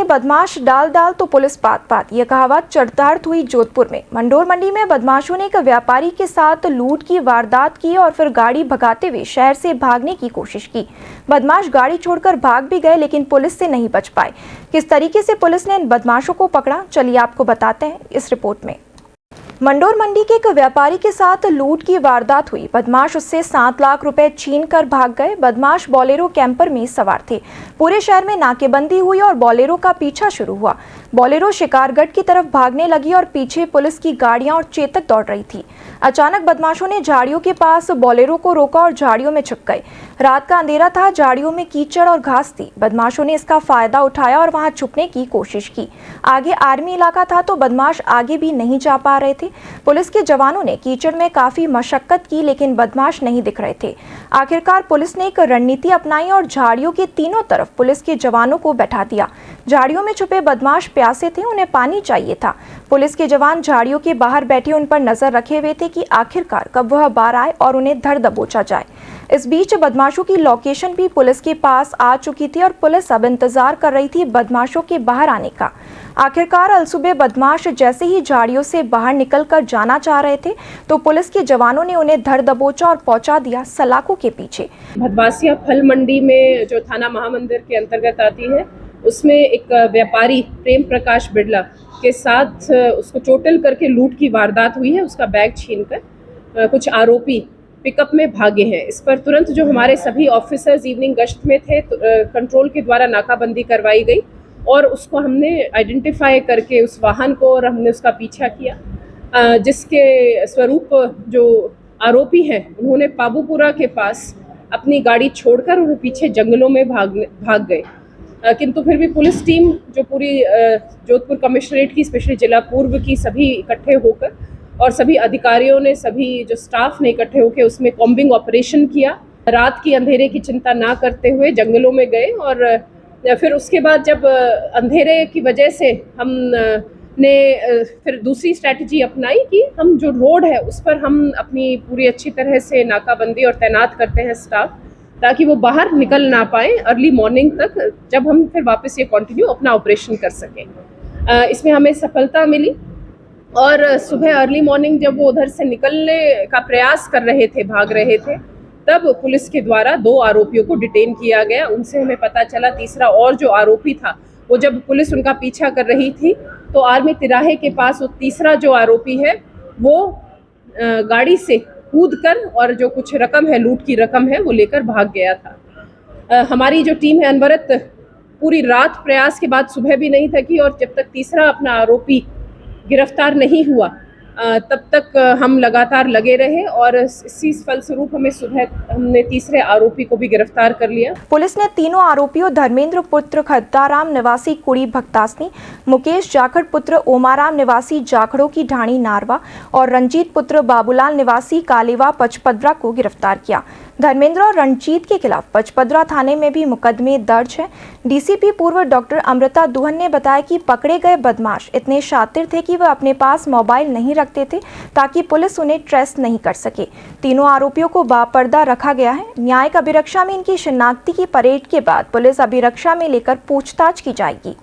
बदमाश डाल डाल तो पुलिस पात पात, यह कहावत चरितार्थ हुई जोधपुर में। मंडोर मंडी में बदमाशों ने एक व्यापारी के साथ लूट की वारदात की और फिर गाड़ी भगाते हुए शहर से भागने की कोशिश की। बदमाश गाड़ी छोड़कर भाग भी गए लेकिन पुलिस से नहीं बच पाए। किस तरीके से पुलिस ने इन बदमाशों को पकड़ा, चलिए आपको बताते हैं इस रिपोर्ट में। मंडोर मंडी के एक व्यापारी के साथ लूट की वारदात हुई। बदमाश उससे 7 लाख रुपए छीन कर भाग गए। बदमाश बोलेरो कैंपर में सवार थे। पूरे शहर में नाकेबंदी हुई और बोलेरो का पीछा शुरू हुआ। बोलेरो शिकारगढ़ की तरफ भागने लगी और पीछे पुलिस की गाड़ियां और चेतक दौड़ रही थी। अचानक बदमाशों ने झाड़ियों के पास बोलेरो को रोका और झाड़ियों में छुप गए। रात का अंधेरा था, झाड़ियों में कीचड़ और घास थी। बदमाशों ने इसका फायदा उठाया और वहां छुपने की कोशिश की। आगे आर्मी इलाका था तो बदमाश आगे भी नहीं जा पा रहे थे। पुलिस के जवानों ने कीचड़ में काफी मशक्कत की लेकिन बदमाश नहीं दिख रहे थे। आखिरकार पुलिस ने एक रणनीति अपनाई और झाड़ियों के तीनों तरफ पुलिस के जवानों को बैठा दिया। झाड़ियों में छुपे बदमाश प्यासे थे, उन्हें पानी चाहिए था। पुलिस के जवान झाड़ियों के बाहर बैठे उन पर नजर रखे हुए थे कि आखिरकार कब वह बाहर आए और उन्हें धर दबोचा जाए। इस बीच बदमाशों की लोकेशन भी पुलिस के पास आ चुकी थी और पुलिस अब इंतजार कर रही थी बदमाशों के बाहर आने का। आखिरकार अलसुबह बदमाश जैसे ही झाड़ियों से बाहर निकलकर जाना चाह रहे थे तो पुलिस के जवानों ने उन्हें धर दबोचा और पहुंचा दिया सलाखों के पीछे। भदवासिया फल मंडी में जो थाना महामंदिर के अंतर्गत आती है, उसमें एक व्यापारी प्रेम प्रकाश बिड़ला के साथ उसको चोटिल करके लूट की वारदात हुई है। उसका बैग छीनकर कुछ आरोपी पिकअप में भागे हैं। इस पर तुरंत जो हमारे सभी ऑफिसर्स इवनिंग गश्त में थे तो कंट्रोल के द्वारा नाकाबंदी करवाई गई और उसको हमने आइडेंटिफाई करके उस वाहन को और हमने उसका पीछा किया, जिसके स्वरूप जो आरोपी हैं उन्होंने पाबूपुरा के पास अपनी गाड़ी छोड़कर उन्हें पीछे जंगलों में भाग गए। किंतु फिर भी पुलिस टीम जो पूरी जोधपुर कमिश्नरेट की स्पेशली जिला पूर्व की सभी इकट्ठे होकर और सभी अधिकारियों ने, सभी जो स्टाफ ने इकट्ठे होकर उसमें कॉम्बिंग ऑपरेशन किया। रात की अंधेरे की चिंता ना करते हुए जंगलों में गए और फिर उसके बाद जब अंधेरे की वजह से हम ने फिर दूसरी स्ट्रैटेजी अपनाई कि हम जो रोड है उस पर हम अपनी पूरी अच्छी तरह से नाकाबंदी और तैनात करते हैं स्टाफ, ताकि वो बाहर निकल ना पाए अर्ली मॉर्निंग तक, जब हम फिर वापस ये कंटिन्यू अपना ऑपरेशन कर सकें। इसमें हमें सफलता मिली और सुबह अर्ली मॉर्निंग जब वो उधर से निकलने का प्रयास कर रहे थे, भाग रहे थे, तब पुलिस के द्वारा 2 आरोपियों को डिटेन किया गया। उनसे हमें पता चला तीसरा और जो आरोपी था वो जब पुलिस उनका पीछा कर रही थी तो आर्मी तिराहे के पास वो तीसरा जो आरोपी है वो गाड़ी से कूदकर और जो कुछ रकम है, लूट की रकम है, वो लेकर भाग गया था। हमारी जो टीम है अनवरत पूरी रात प्रयास के बाद सुबह भी नहीं थकी और जब तक तीसरा अपना आरोपी गिरफ्तार नहीं हुआ तब तक हम लगातार लगे रहे और इसी फलस्वरूप हमें सुबह हमने तीसरे आरोपी को भी गिरफ्तार कर लिया। पुलिस ने तीनों आरोपियों धर्मेंद्र पुत्र खद्दाराम निवासी कुड़ी भक्तासनी, मुकेश जाखड़ पुत्र ओमाराम निवासी जाखड़ों की ढाणी नारवा और रंजीत पुत्र बाबूलाल निवासी कालेवा पचपदरा को गिरफ्तार किया। धर्मेंद्र और रणजीत के खिलाफ पचपदरा थाने में भी मुकदमे दर्ज है। डीसीपी पूर्व डॉक्टर अमृता दुहन ने बताया कि पकड़े गए बदमाश इतने शातिर थे कि वह अपने पास मोबाइल नहीं रखते थे ताकि पुलिस उन्हें ट्रेस नहीं कर सके। तीनों आरोपियों को बापर्दा रखा गया है। न्यायिक अभिरक्षा में इनकी शिनाख्ती की परेड के बाद पुलिस अभिरक्षा में लेकर पूछताछ की जाएगी।